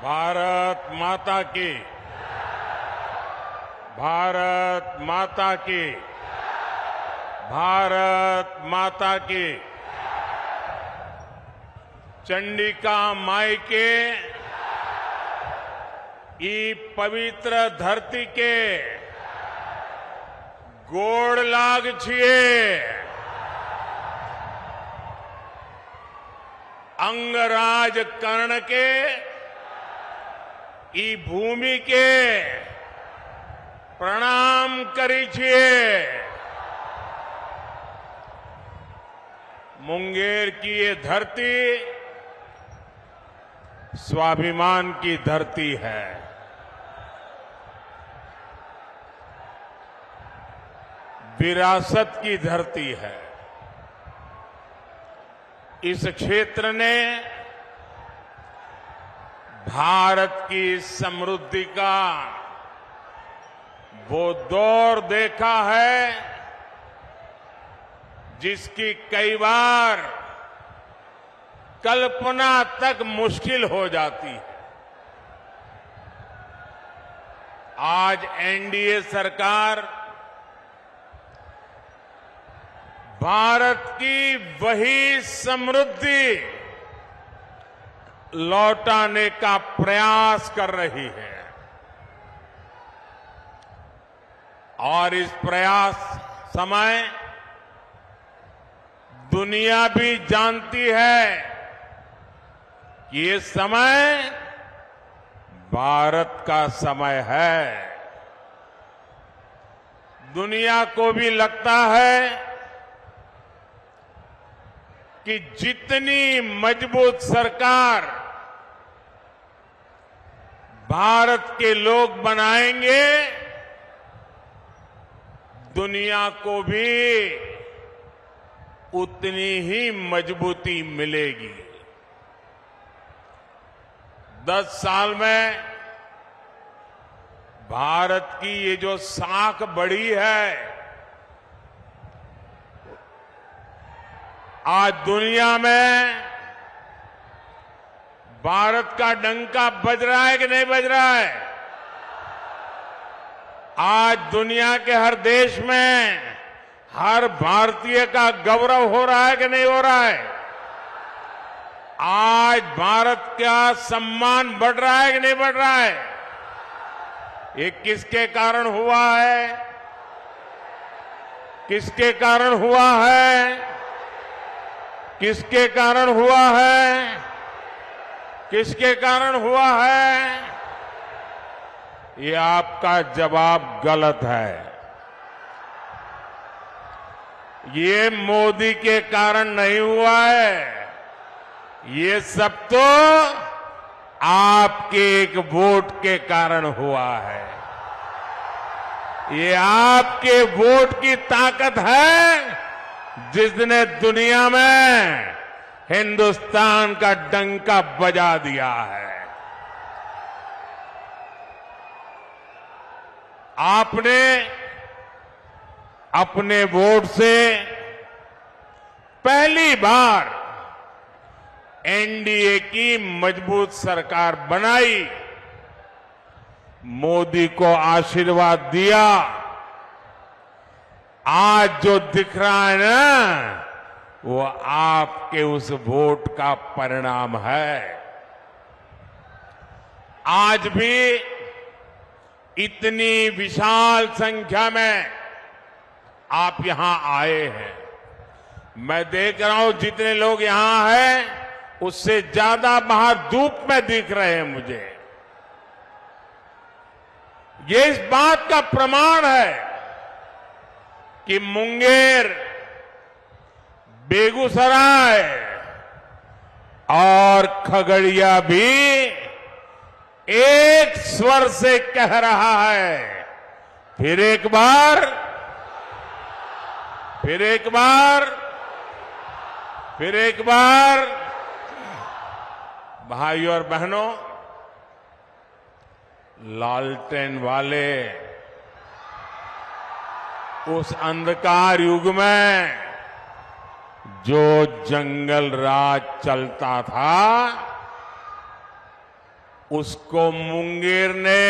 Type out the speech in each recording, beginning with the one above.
भारत माता की, भारत माता की, भारत माता की। चंडिका माई के ई पवित्र धरती के गोड़ लाग छिए। अंगराज कर्ण के ई भूमि के प्रणाम करी छिए। मुंगेर की ये धरती स्वाभिमान की धरती है। विरासत की धरती है। इस क्षेत्र ने भारत की समृद्धि का वो दौर देखा है जिसकी कई बार कल्पना तक मुश्किल हो जाती है। आज एनडीए सरकार भारत की वही समृद्धि लौटाने का प्रयास कर रही है और इस प्रयास समय दुनिया भी जानती है कि ये समय भारत का समय है। दुनिया को भी लगता है कि जितनी मजबूत सरकार भारत के लोग बनाएंगे, दुनिया को भी उतनी ही मजबूती मिलेगी। 10 साल में भारत की ये जो साख बढ़ी है, आज दुनिया में भारत का डंका बज रहा है कि नहीं बज रहा है? आज दुनिया के हर देश में हर भारतीय का गौरव हो रहा है कि नहीं हो रहा है? आज भारत का सम्मान बढ़ रहा है कि नहीं बढ़ रहा है? ये किसके कारण हुआ है? किसके कारण हुआ है? किसके कारण हुआ है? किसके कारण हुआ है? ये आपका जवाब गलत है। ये मोदी के कारण नहीं हुआ है। ये सब तो आपके एक वोट के कारण हुआ है। ये आपके वोट की ताकत है जिसने दुनिया में हिंदुस्तान का डंका बजा दिया है। आपने अपने वोट से पहली बार एनडीए की मजबूत सरकार बनाई, मोदी को आशीर्वाद दिया। आज जो दिख रहा है ना, वो आपके उस वोट का परिणाम है। आज भी इतनी विशाल संख्या में आप यहां आए हैं। मैं देख रहा हूं जितने लोग यहां हैं उससे ज्यादा बाहर धूप में दिख रहे हैं मुझे। ये इस बात का प्रमाण है कि मुंगेर, बेगूसराय और खगड़िया भी एक स्वर से कह रहा है, फिर एक बार, फिर एक बार, फिर एक बार। भाइयों और बहनों, लालटेन वाले उस अंधकार युग में जो जंगल राज चलता था, उसको मुंगेर ने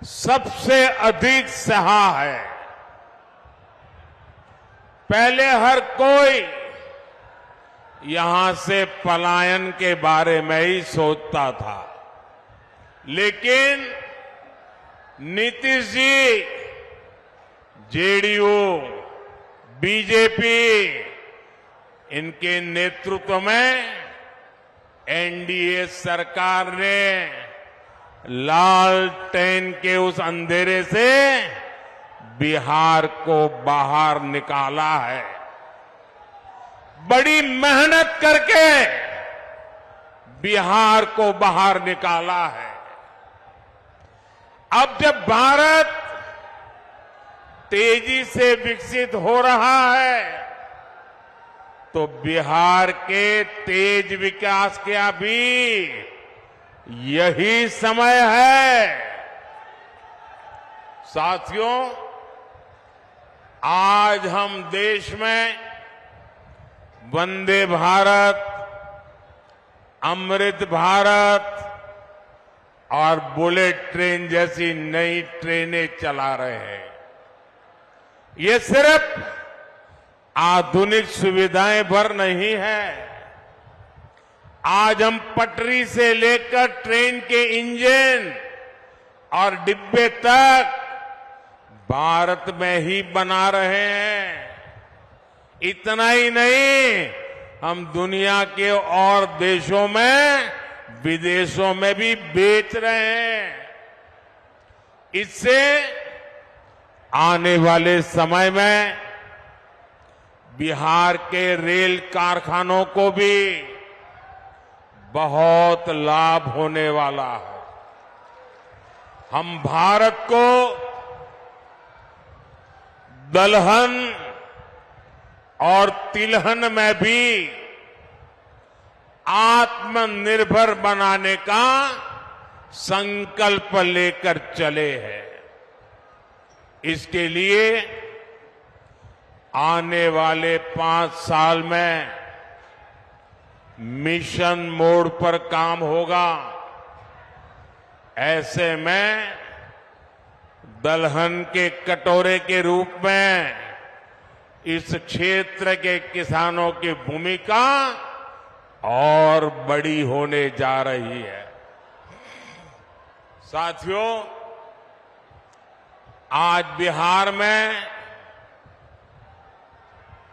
सबसे अधिक सहा है। पहले हर कोई यहां से पलायन के बारे में ही सोचता था, लेकिन नीतीश जी, जेडीयू, बीजेपी, इनके नेतृत्व में एनडीए सरकार ने लालटेन के उस अंधेरे से बिहार को बाहर निकाला है। बड़ी मेहनत करके बिहार को बाहर निकाला है। अब जब भारत तेजी से विकसित हो रहा है, तो बिहार के तेज विकास का भी यही समय है। साथियों, आज हम देश में वंदे भारत, अमृत भारत और बुलेट ट्रेन जैसी नई ट्रेनें चला रहे हैं। ये सिर्फ आधुनिक सुविधाएं भर नहीं है। आज हम पटरी से लेकर ट्रेन के इंजन और डिब्बे तक भारत में ही बना रहे हैं। इतना ही नहीं, हम दुनिया के और देशों में, विदेशों में भी बेच रहे हैं। इससे आने वाले समय में बिहार के रेल कारखानों को भी बहुत लाभ होने वाला है। हम भारत को दलहन और तिलहन में भी आत्मनिर्भर बनाने का संकल्प लेकर चले हैं। इसके लिए आने वाले 5 साल में मिशन मोड पर काम होगा। ऐसे में दलहन के कटोरे के रूप में इस क्षेत्र के किसानों की भूमिका और बड़ी होने जा रही है। साथियों, आज बिहार में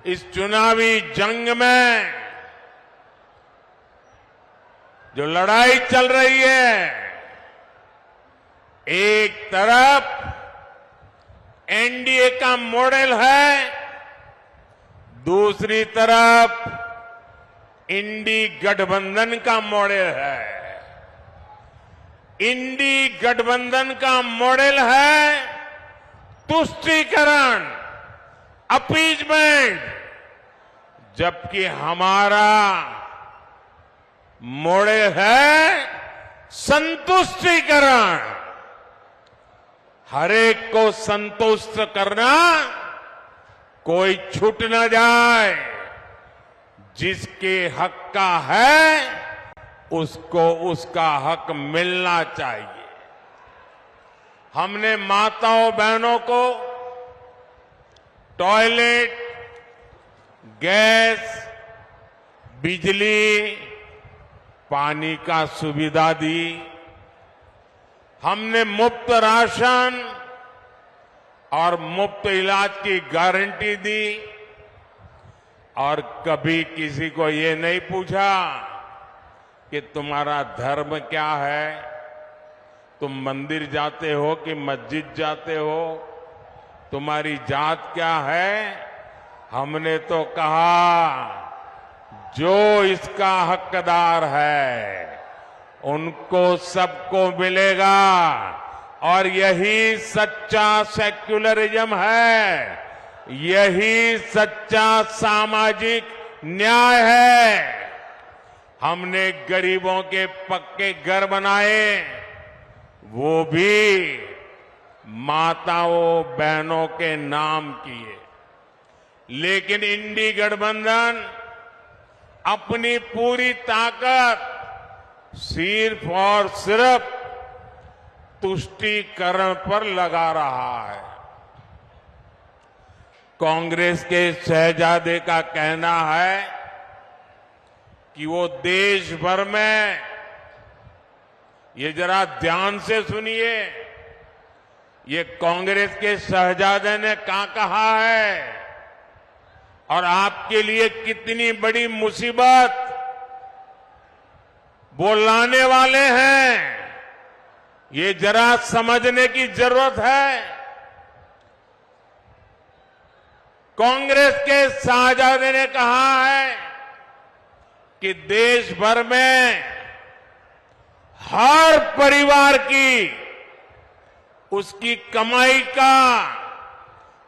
इस चुनावी जंग में जो लड़ाई चल रही है, एक तरफ एनडीए का मॉडल है, दूसरी तरफ इंडी गठबंधन का मॉडल है। इंडी गठबंधन का मॉडल है तुष्टीकरण, अपीजमेंट, जबकि हमारा मॉडल है संतुष्टीकरण। हरेक को संतुष्ट करना, कोई छूट न जाए। जिसके हक का है, उसको उसका हक मिलना चाहिए। हमने माताओं बहनों को टॉयलेट, गैस, बिजली, पानी का सुविधा दी। हमने मुफ्त राशन और मुफ्त इलाज की गारंटी दी। और कभी किसी को ये नहीं पूछा कि तुम्हारा धर्म क्या है, तुम मंदिर जाते हो कि मस्जिद जाते हो, तुम्हारी जात क्या है। हमने तो कहा जो इसका हकदार है उनको सबको मिलेगा, और यही सच्चा सेक्युलरिज्म है, यही सच्चा सामाजिक न्याय है। हमने गरीबों के पक्के घर बनाए, वो भी माताओं बहनों के नाम किए। लेकिन इंडी गठबंधन अपनी पूरी ताकत सिर्फ और सिर्फ तुष्टीकरण पर लगा रहा है। कांग्रेस के शहजादे का कहना है कि वो देश भर में, ये जरा ध्यान से सुनिए, ये कांग्रेस के शहजादे ने क्या कहा है और आपके लिए कितनी बड़ी मुसीबत वो लाने वाले हैं, ये जरा समझने की जरूरत है। कांग्रेस के शहजादे ने कहा है कि देश भर में हर परिवार की उसकी कमाई का,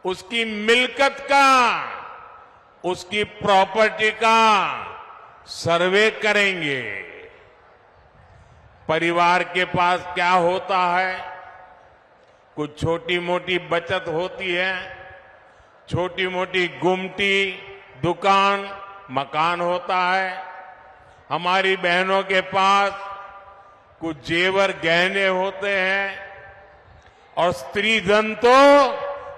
उसकी मिल्कत का, उसकी प्रॉपर्टी का सर्वे करेंगे। परिवार के पास क्या होता है? कुछ छोटी मोटी बचत होती है, छोटी मोटी गुमटी, दुकान, मकान होता है। हमारी बहनों के पास कुछ जेवर गहने होते हैं और स्त्री धन तो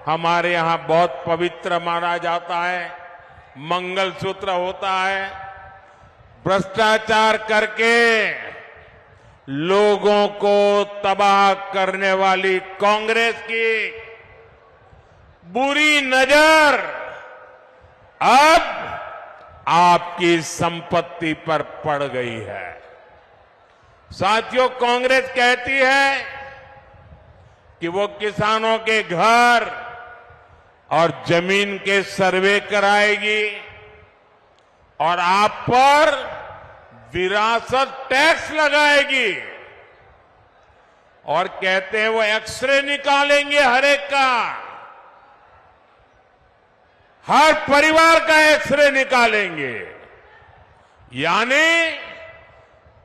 हमारे यहां बहुत पवित्र माना जाता है, मंगलसूत्र होता है। भ्रष्टाचार करके लोगों को तबाह करने वाली कांग्रेस की बुरी नजर अब आपकी संपत्ति पर पड़ गई है। साथियों, कांग्रेस कहती है कि वो किसानों के घर और जमीन के सर्वे कराएगी और आप पर विरासत टैक्स लगाएगी और कहते हैं वो एक्सरे निकालेंगे हर एक का, हर परिवार का एक्सरे निकालेंगे। यानी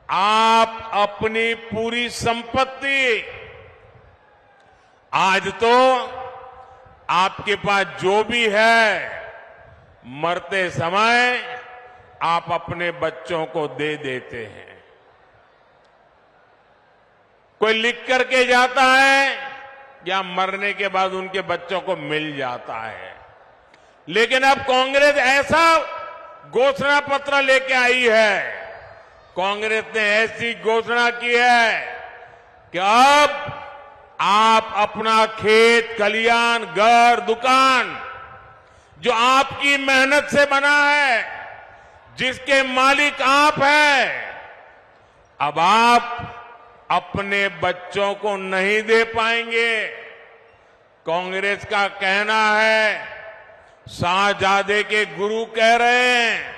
आप अपनी पूरी संपत्ति, आज तो आपके पास जो भी है, मरते समय आप अपने बच्चों को दे देते हैं। कोई लिख करके जाता है या मरने के बाद उनके बच्चों को मिल जाता है। लेकिन अब कांग्रेस ऐसा घोषणा पत्र लेके आई है, कांग्रेस ने ऐसी घोषणा की है कि अब आप अपना खेत, खलियान, घर, दुकान जो आपकी मेहनत से बना है, जिसके मालिक आप हैं, अब आप अपने बच्चों को नहीं दे पाएंगे। कांग्रेस का कहना है, शाहजादे के गुरु कह रहे हैं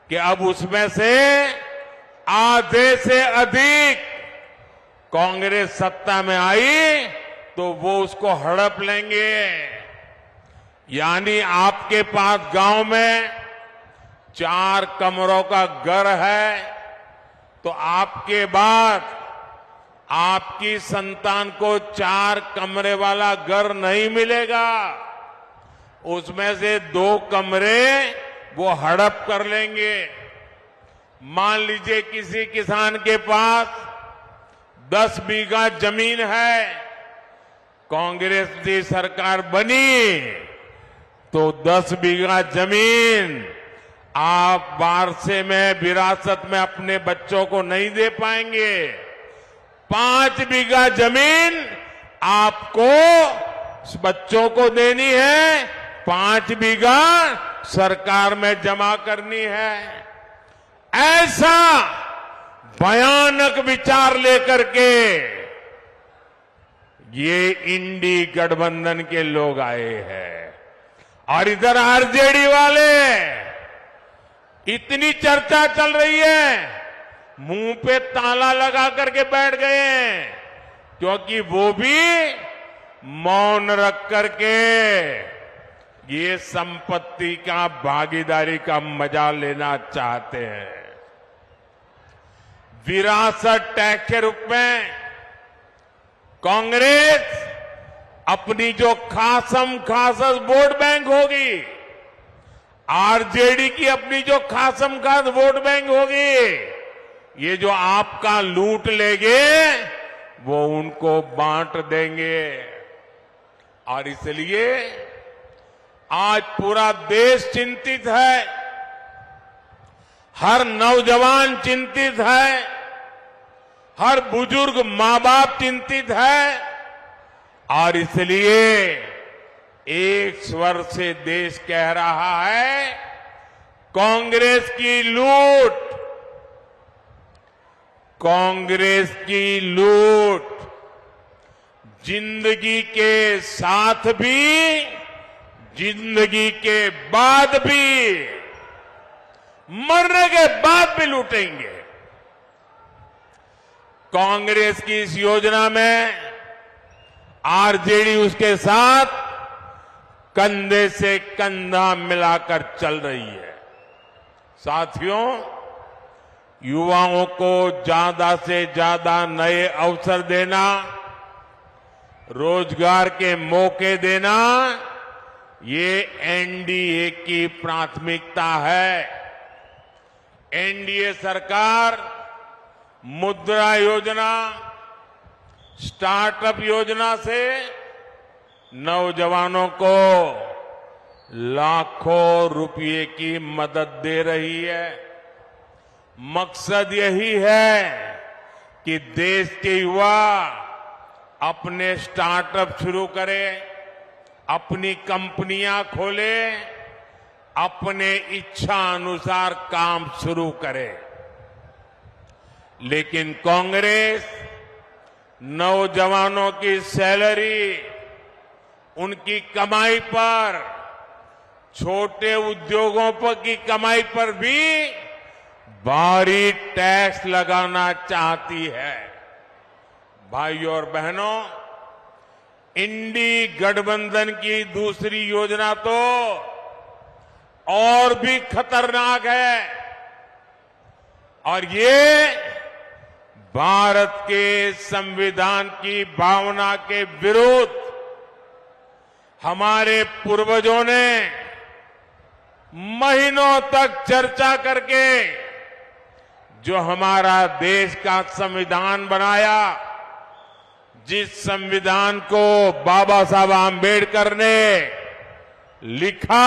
कि अब उसमें से आधे से अधिक कांग्रेस सत्ता में आई तो वो उसको हड़प लेंगे। यानी आपके पास गांव में 4 कमरों का घर है तो आपके बाद आपकी संतान को 4 कमरे वाला घर नहीं मिलेगा, उसमें से 2 कमरे वो हड़प कर लेंगे। मान लीजिए किसी किसान के पास 10 बीघा जमीन है, कांग्रेस की सरकार बनी तो 10 बीघा जमीन आप वारसे में, विरासत में अपने बच्चों को नहीं दे पाएंगे। 5 बीघा जमीन आपको बच्चों को देनी है, 5 बीघा सरकार में जमा करनी है। ऐसा भयानक विचार लेकर के ये इंडी गठबंधन के लोग आए हैं और इधर आरजेडी वाले, इतनी चर्चा चल रही है, मुंह पे ताला लगा करके बैठ गए हैं, क्योंकि वो भी मौन रख करके ये संपत्ति का, भागीदारी का मजा लेना चाहते हैं। विरासत टैक्स के रूप में कांग्रेस अपनी जो खासम खास वोट बैंक होगी, आरजेडी की अपनी जो खासम खास वोट बैंक होगी, ये जो आपका लूट लेंगे वो उनको बांट देंगे। और इसलिए आज पूरा देश चिंतित है, हर नौजवान चिंतित है, हर बुजुर्ग मां बाप चिंतित है। और इसलिए एक स्वर से देश कह रहा है, कांग्रेस की लूट, कांग्रेस की लूट जिंदगी के साथ भी, जिंदगी के बाद भी, मरने के बाद भी लूटेंगे। कांग्रेस की इस योजना में आरजेडी उसके साथ कंधे से कंधा मिलाकर चल रही है। साथियों, युवाओं को ज्यादा से ज्यादा नए अवसर देना, रोजगार के मौके देना, ये एनडीए की प्राथमिकता है। एनडीए सरकार मुद्रा योजना, स्टार्टअप योजना से नौजवानों को लाखों रुपए की मदद दे रही है। मकसद यही है कि देश के युवा अपने स्टार्टअप शुरू करें, अपनी कंपनियां खोलें, अपने इच्छा अनुसार काम शुरू करें। लेकिन कांग्रेस नौजवानों की सैलरी, उनकी कमाई पर, छोटे उद्योगों पर की कमाई पर भी भारी टैक्स लगाना चाहती है। भाइयों और बहनों, इंडी गठबंधन की दूसरी योजना तो और भी खतरनाक है और ये भारत के संविधान की भावना के विरुद्ध हमारे पूर्वजों ने महीनों तक चर्चा करके जो हमारा देश का संविधान बनाया, जिस संविधान को बाबा साहब आम्बेडकर ने लिखा,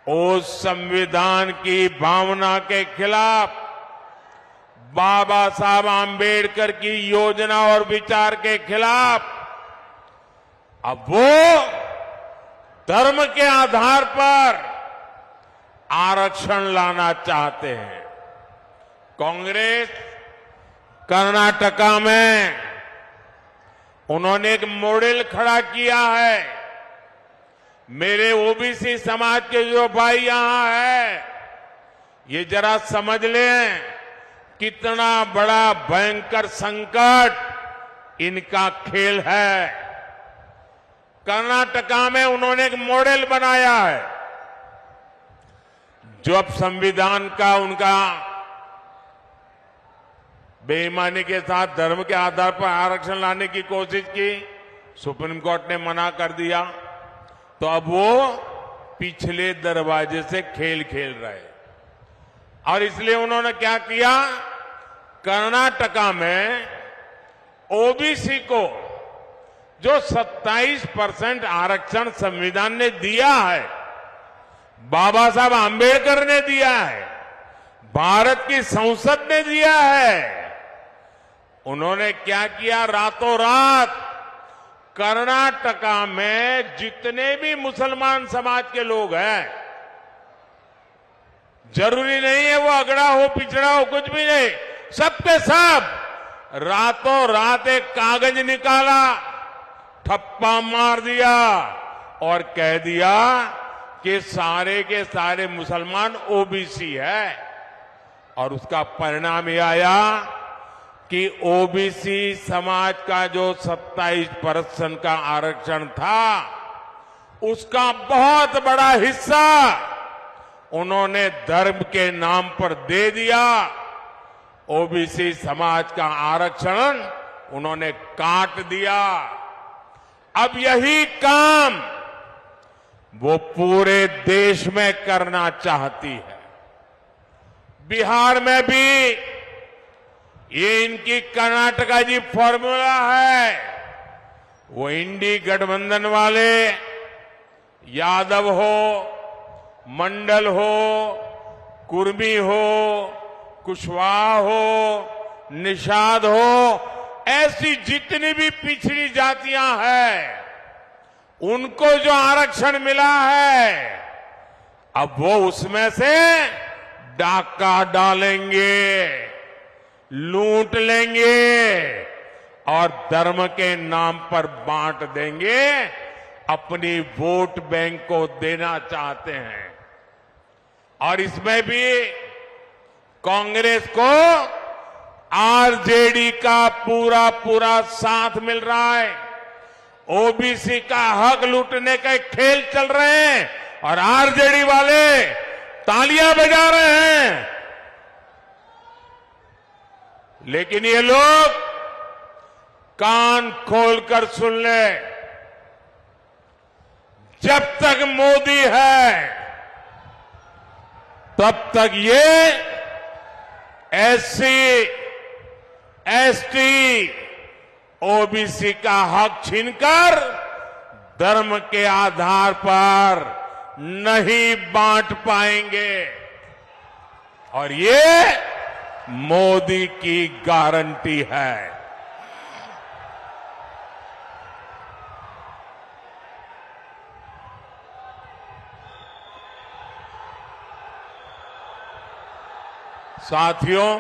उस संविधान की भावना के खिलाफ, बाबा साहब आम्बेडकर की योजना और विचार के खिलाफ अब वो धर्म के आधार पर आरक्षण लाना चाहते हैं। कांग्रेस कर्नाटका में उन्होंने एक मॉडल खड़ा किया है। मेरे ओबीसी समाज के जो भाई यहां है, ये जरा समझ लें कितना बड़ा भयंकर संकट इनका खेल है। कर्नाटका में उन्होंने एक मॉडल बनाया है। जो अब संविधान का उनका बेईमानी के साथ धर्म के आधार पर आरक्षण लाने की कोशिश की, सुप्रीम कोर्ट ने मना कर दिया, तो अब वो पिछले दरवाजे से खेल खेल रहे। और इसलिए उन्होंने क्या किया, कर्नाटका में ओबीसी को जो 27% आरक्षण संविधान ने दिया है, बाबा साहब आम्बेडकर ने दिया है, भारत की संसद ने दिया है, उन्होंने क्या किया, रातों रात कर्नाटका में जितने भी मुसलमान समाज के लोग हैं, जरूरी नहीं है वो अगड़ा हो पिछड़ा हो, कुछ भी नहीं, सबके सब रातों रात एक कागज निकाला, ठप्पा मार दिया और कह दिया कि सारे के सारे मुसलमान ओबीसी है। और उसका परिणाम यह आया कि ओबीसी समाज का जो 27% का आरक्षण था, उसका बहुत बड़ा हिस्सा उन्होंने धर्म के नाम पर दे दिया। ओबीसी समाज का आरक्षण उन्होंने काट दिया। अब यही काम वो पूरे देश में करना चाहती है। बिहार में भी ये इनकी कर्नाटका जी फॉर्मूला है। वो इंडी गठबंधन वाले यादव हो, मंडल हो, कुर्मी हो, कुशवाहा हो, निषाद हो, ऐसी जितनी भी पिछड़ी जातियां हैं उनको जो आरक्षण मिला है अब वो उसमें से डाका डालेंगे, लूट लेंगे और धर्म के नाम पर बांट देंगे, अपनी वोट बैंक को देना चाहते हैं। और इसमें भी कांग्रेस को आरजेडी का पूरा साथ मिल रहा है। ओबीसी का हक लूटने के खेल चल रहे हैं और आरजेडी वाले तालियां बजा रहे हैं। लेकिन ये लोग कान खोलकर सुन ले, जब तक मोदी है तब तक ये एससी, एसटी, ओबीसी का हक छीनकर धर्म के आधार पर नहीं बांट पाएंगे। और ये मोदी की गारंटी है। साथियों,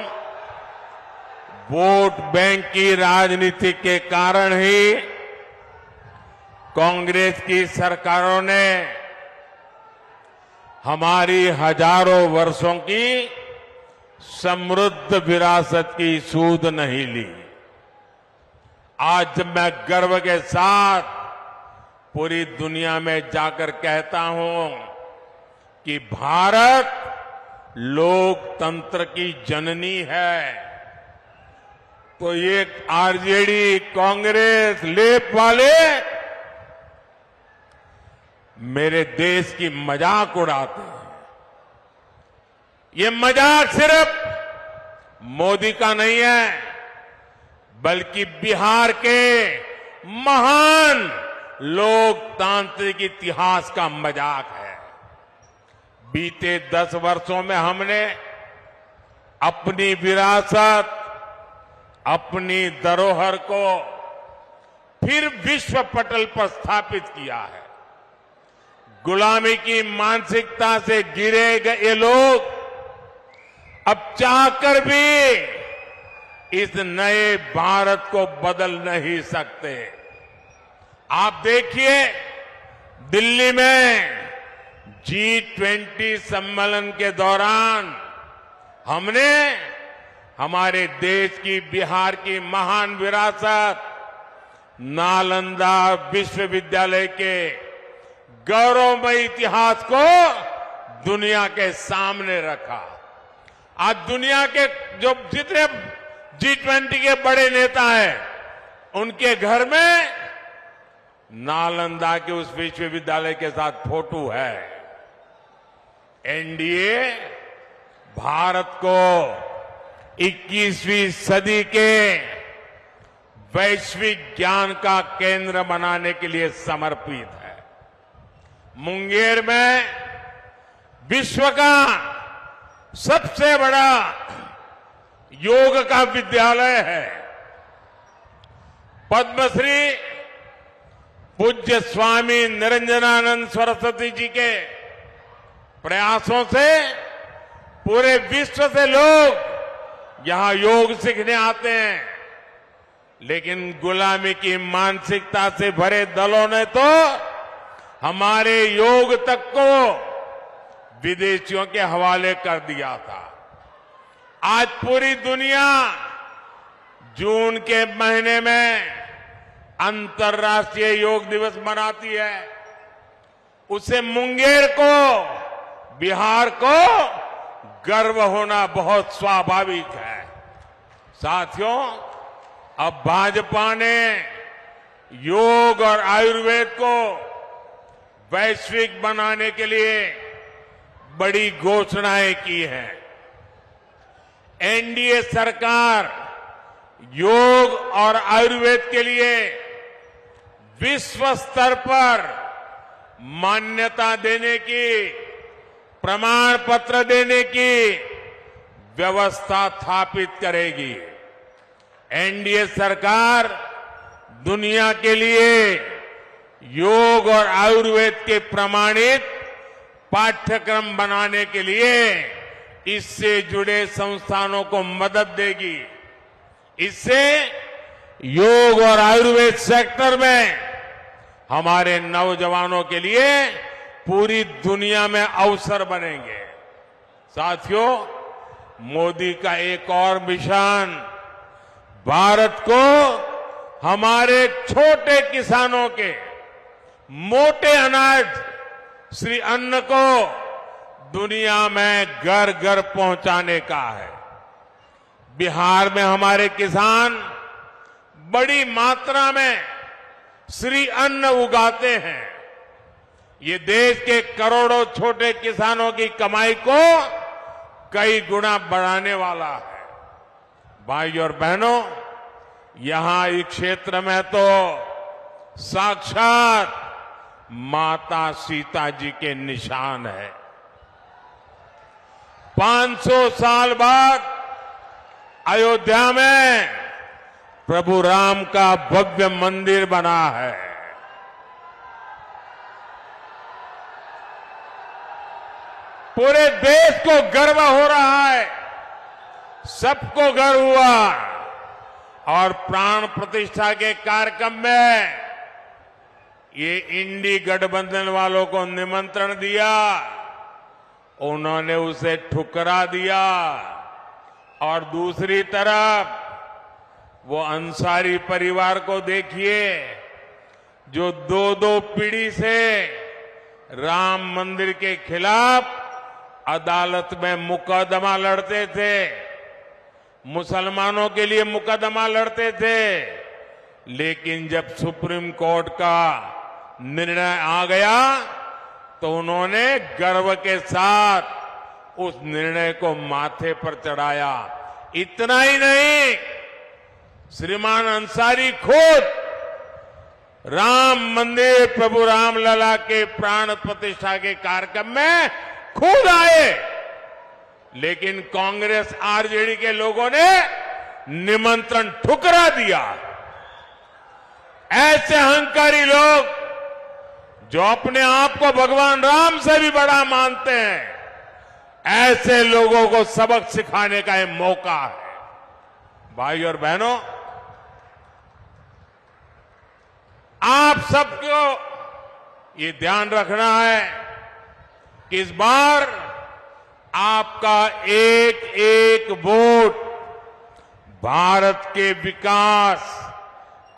वोट बैंक की राजनीति के कारण ही कांग्रेस की सरकारों ने हमारी हजारों वर्षों की समृद्ध विरासत की सूध नहीं ली। आज जब मैं गर्व के साथ पूरी दुनिया में जाकर कहता हूं कि भारत लोकतंत्र की जननी है, तो ये आरजेडी, कांग्रेस, लेप वाले मेरे देश की मजाक उड़ाते हैं। ये मजाक सिर्फ मोदी का नहीं है, बल्कि बिहार के महान लोकतांत्रिक इतिहास का मजाक है। बीते 10 वर्षों में हमने अपनी विरासत, अपनी धरोहर को फिर विश्व पटल पर स्थापित किया है। गुलामी की मानसिकता से गिरे गए लोग अब चाहकर भी इस नए भारत को बदल नहीं सकते। आप देखिए, दिल्ली में G20 सम्मेलन के दौरान हमने हमारे देश की, बिहार की महान विरासत, नालंदा विश्वविद्यालय के गौरवमय इतिहास को दुनिया के सामने रखा। आज दुनिया के जो जितने G20 के बड़े नेता हैं, उनके घर में नालंदा के उस विश्वविद्यालय के साथ फोटो है। एनडीए भारत को 21वीं सदी के वैश्विक ज्ञान का केंद्र बनाने के लिए समर्पित है। मुंगेर में विश्व का सबसे बड़ा योग का विद्यालय है। पद्मश्री पूज्य स्वामी निरंजनानंद सरस्वती जी के प्रयासों से पूरे विश्व से लोग यहां योग सीखने आते हैं। लेकिन गुलामी की मानसिकता से भरे दलों ने तो हमारे योग तक को विदेशियों के हवाले कर दिया था। आज पूरी दुनिया जून के महीने में अंतर्राष्ट्रीय योग दिवस मनाती है। उसे मुंगेर को, बिहार को गर्व होना बहुत स्वाभाविक है। साथियों, अब भाजपा ने योग और आयुर्वेद को वैश्विक बनाने के लिए बड़ी घोषणाएं की हैं। एनडीए सरकार योग और आयुर्वेद के लिए विश्व स्तर पर मान्यता देने की, प्रमाण पत्र देने की व्यवस्था स्थापित करेगी। एनडीए सरकार दुनिया के लिए योग और आयुर्वेद के प्रमाणित पाठ्यक्रम बनाने के लिए इससे जुड़े संस्थानों को मदद देगी। इससे योग और आयुर्वेद सेक्टर में हमारे नौजवानों के लिए पूरी दुनिया में अवसर बनेंगे। साथियों, मोदी का एक और मिशन भारत को हमारे छोटे किसानों के मोटे अनाज श्री अन्न को दुनिया में घर घर पहुंचाने का है। बिहार में हमारे किसान बड़ी मात्रा में श्री अन्न उगाते हैं। ये देश के करोड़ों छोटे किसानों की कमाई को कई गुना बढ़ाने वाला है। भाई और बहनों, यहां इस क्षेत्र में तो साक्षात माता सीता जी के निशान है। 500 साल बाद अयोध्या में प्रभु राम का भव्य मंदिर बना है। पूरे देश को गर्व हो रहा है, सबको गर्व हुआ। और प्राण प्रतिष्ठा के कार्यक्रम में ये इंडी गठबंधन वालों को निमंत्रण दिया, उन्होंने उसे ठुकरा दिया। और दूसरी तरफ वो अंसारी परिवार को देखिए, जो दो पीढ़ी से राम मंदिर के खिलाफ अदालत में मुकदमा लड़ते थे, मुसलमानों के लिए मुकदमा लड़ते थे। लेकिन जब सुप्रीम कोर्ट का निर्णय आ गया तो उन्होंने गर्व के साथ उस निर्णय को माथे पर चढ़ाया। इतना ही नहीं, श्रीमान अंसारी खुद राम मंदिर प्रभु रामलला के प्राण प्रतिष्ठा के कार्यक्रम में खुद आए, लेकिन कांग्रेस आरजेडी के लोगों ने निमंत्रण ठुकरा दिया। ऐसे अहंकारी लोग जो अपने आप को भगवान राम से भी बड़ा मानते हैं, ऐसे लोगों को सबक सिखाने का यह मौका है। भाई और बहनों, आप सबको ये ध्यान रखना है कि इस बार आपका एक एक वोट भारत के विकास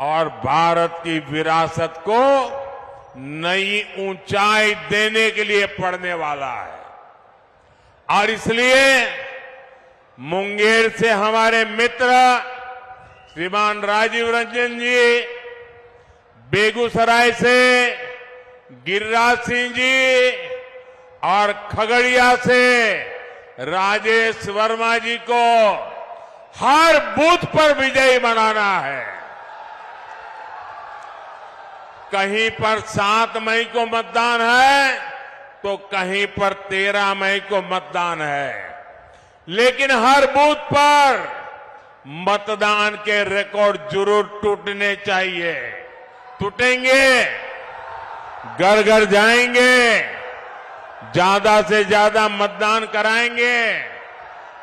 और भारत की विरासत को नई ऊंचाई देने के लिए पड़ने वाला है। और इसलिए मुंगेर से हमारे मित्र श्रीमान राजीव रंजन जी, बेगूसराय से गिरिराज सिंह जी और खगड़िया से राजेश वर्मा जी को हर बूथ पर विजयी बनाना है। कहीं पर 7 मई को मतदान है तो कहीं पर 13 मई को मतदान है, लेकिन हर बूथ पर मतदान के रिकॉर्ड जरूर टूटने चाहिए। टूटेंगे, घर घर जाएंगे, ज्यादा से ज्यादा मतदान कराएंगे,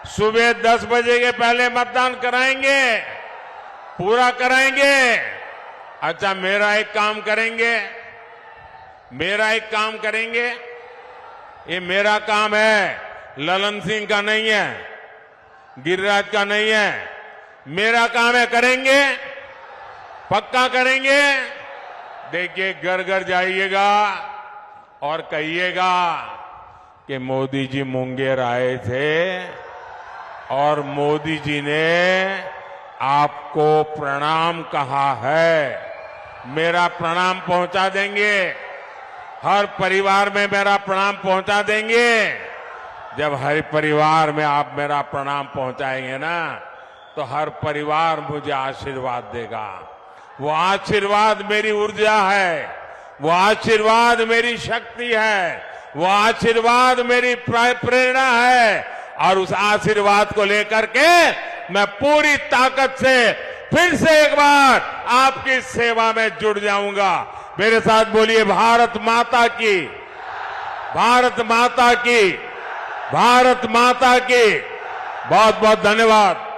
सुबह 10 बजे के पहले मतदान कराएंगे, पूरा कराएंगे। अच्छा, मेरा एक काम करेंगे, ये मेरा काम है, ललन सिंह का नहीं है, गिरिराज का नहीं है, मेरा काम है। करेंगे, पक्का करेंगे। देखिए, घर घर जाइएगा और कहिएगा कि मोदी जी मुंगेर आए थे और मोदी जी ने आपको प्रणाम कहा है। मेरा प्रणाम पहुंचा देंगे, हर परिवार में मेरा प्रणाम पहुंचा देंगे। जब हर परिवार में आप मेरा प्रणाम पहुंचाएंगे ना, तो हर परिवार मुझे आशीर्वाद देगा। वो आशीर्वाद मेरी ऊर्जा है, वो आशीर्वाद मेरी शक्ति है, वो आशीर्वाद मेरी प्रेरणा है। और उस आशीर्वाद को लेकर के मैं पूरी ताकत से फिर से एक बार आपकी सेवा में जुड़ जाऊंगा। मेरे साथ बोलिए, भारत माता की, भारत माता की, भारत माता की। बहुत बहुत धन्यवाद।